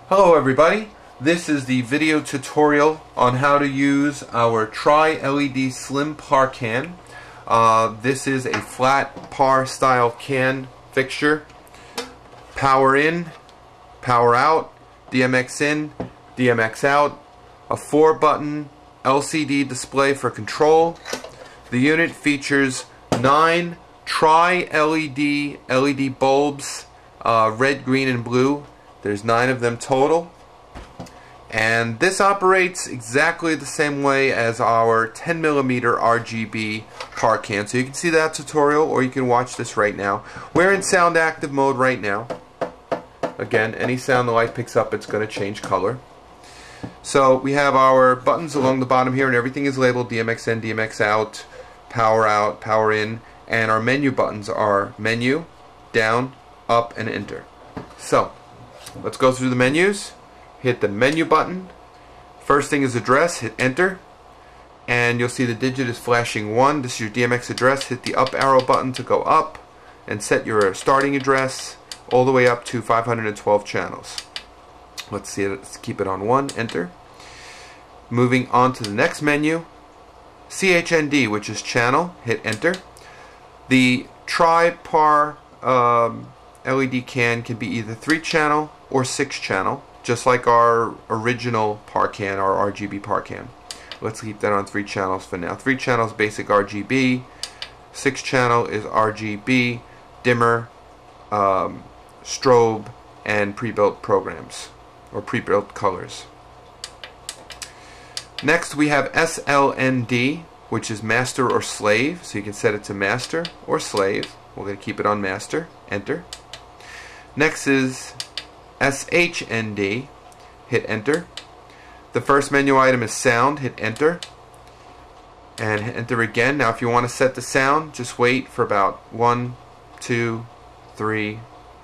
Hello everybody, this is the video tutorial on how to use our Tri-LED Slim Par can. This is a flat par style can fixture. Power in, power out, DMX in, DMX out, a 4-button LCD display for control. The unit features 9 Tri-LED LED bulbs, red, green, and blue. There's 9 of them total, and this operates exactly the same way as our 10mm RGB par can. So you can see that tutorial, or you can watch this right now. We're in sound active mode right now. Again, any sound the light picks up, it's going to change color. So we have our buttons along the bottom here, and everything is labeled DMX in, DMX out, power in, and our menu buttons are menu, down, up, and enter. So let's go through the menus. Hit the menu button. First thing is address. Hit enter, and you'll see the digit is flashing 1. This is your DMX address. Hit the up arrow button to go up and set your starting address all the way up to 512 channels. Let's see it. Let's keep it on 1. Enter. Moving on to the next menu, CHND, which is channel. Hit enter. The tri-par LED can be either 3-channel or 6-channel, just like our original par can, our RGB par can. Let's keep that on 3 channels for now. 3 channels basic RGB, 6-channel is RGB, dimmer, strobe, and pre-built programs, or pre-built colors. Next we have SLND, which is master or slave, so you can set it to master or slave. We're going to keep it on master. Enter. Next is SHND. Hit enter. The first menu item is sound. Hit enter. And hit enter again. Now if you want to set the sound, just wait for about 1, 2, 3,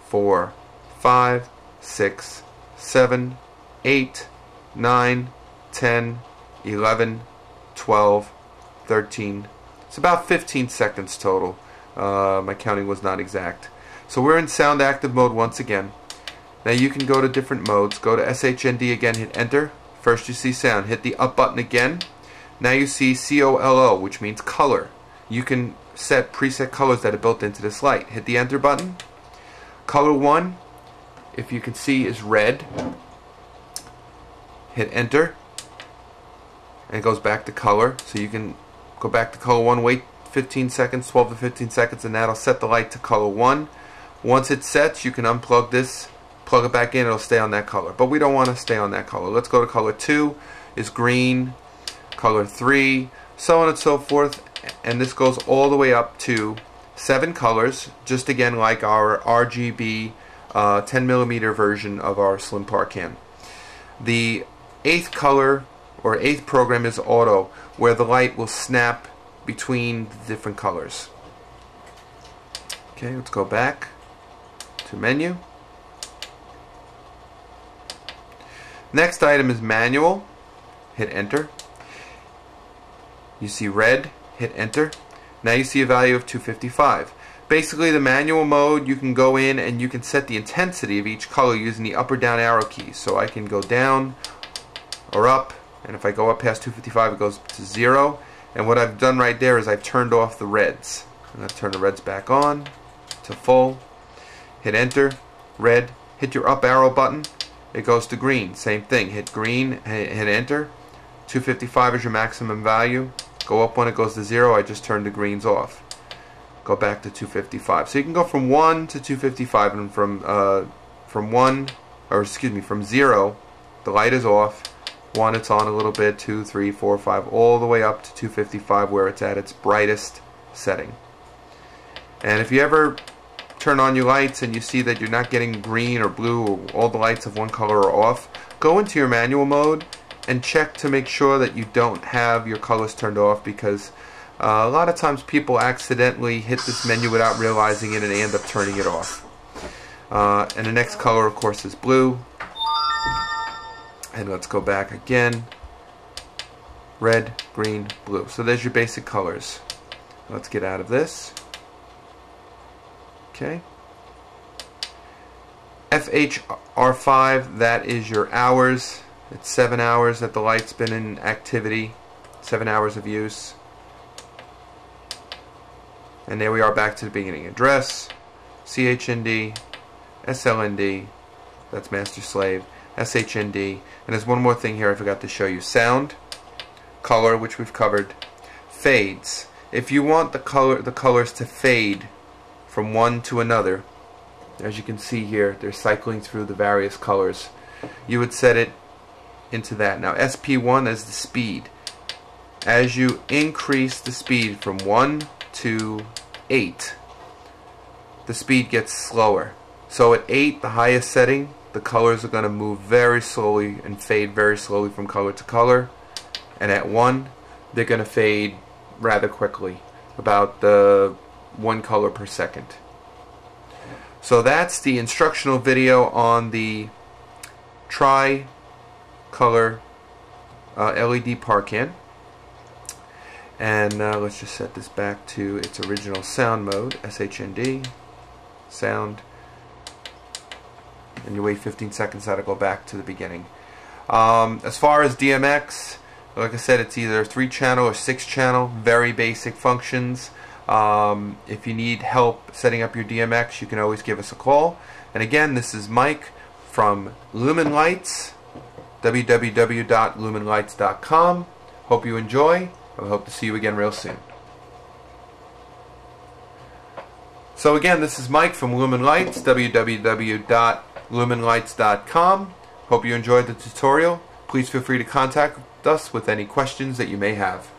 4, 5, 6, 7, 8, 9, 10, 11, 12, 13. It's about 15 seconds total. My counting was not exact. So we're in sound active mode once again. Now you can go to different modes. Go to SHND again, hit enter. First you see sound. Hit the up button again. Now you see COLO, which means color. You can set preset colors that are built into this light. Hit the enter button. Color 1, if you can see, is red. Hit enter. And it goes back to color. So you can go back to color 1, wait 15 seconds, 12 to 15 seconds, and that'll set the light to color 1. Once it sets, you can unplug this, plug it back in, it'll stay on that color. But we don't want to stay on that color. Let's go to color 2, is green, color 3, so on and so forth, and this goes all the way up to 7 colors, just again like our RGB 10mm version of our Slim Par can. The 8th color, or 8th program, is auto, where the light will snap between the different colors. Okay, let's go back to menu. Next item is manual. Hit enter. You see red. Hit enter. Now you see a value of 255. Basically, the manual mode, you can go in and you can set the intensity of each color using the up or down arrow keys. So I can go down or up, and if I go up past 255 it goes to 0. And what I've done right there is I've turned off the reds. And I've turned the reds back on to full. Hit enter, red. Hit your up arrow button, it goes to green. Same thing, hit green, hit enter. 255 is your maximum value. Go up when it goes to 0. I just turned the greens off. Go back to 255. So you can go from 1 to 255, and from 0, the light is off. 1, it's on a little bit, 2, 3, 4, 5, all the way up to 255, where it's at its brightest setting. And if you ever turn on your lights and you see that you're not getting green or blue, or all the lights of one color are off, go into your manual mode and check to make sure that you don't have your colors turned off, because a lot of times people accidentally hit this menu without realizing it and they end up turning it off. And the next color, of course, is blue. And let's go back again. Red, green, blue. So there's your basic colors. Let's get out of this. Okay. FHR5, that is your hours. It's 7 hours that the light's been in activity, 7 hours of use. And there we are back to the beginning. Address, CHND, SLND, that's master slave, SHND, and there's one more thing here I forgot to show you. Sound, color, which we've covered, fades. If you want the colors to fade from one to another, as you can see here, they're cycling through the various colors. You would set it into that. Now SP1 is the speed. As you increase the speed from 1 to 8, the speed gets slower. So at 8, the highest setting, the colors are going to move very slowly and fade very slowly from color to color. And at 1, they're going to fade rather quickly, about 1 color per second. So that's the instructional video on the tri-color LED Parcan. And let's just set this back to its original sound mode, SHND, sound, and you wait 15 seconds, that'll go back to the beginning. As far as DMX, like I said, it's either 3-channel or 6-channel, very basic functions. If you need help setting up your DMX, you can always give us a call. And again, this is Mike from Lumin Lights, www.luminlights.com. Hope you enjoy. I hope to see you again real soon. So again, this is Mike from Lumin Lights, www.luminlights.com. Hope you enjoyed the tutorial. Please feel free to contact us with any questions that you may have.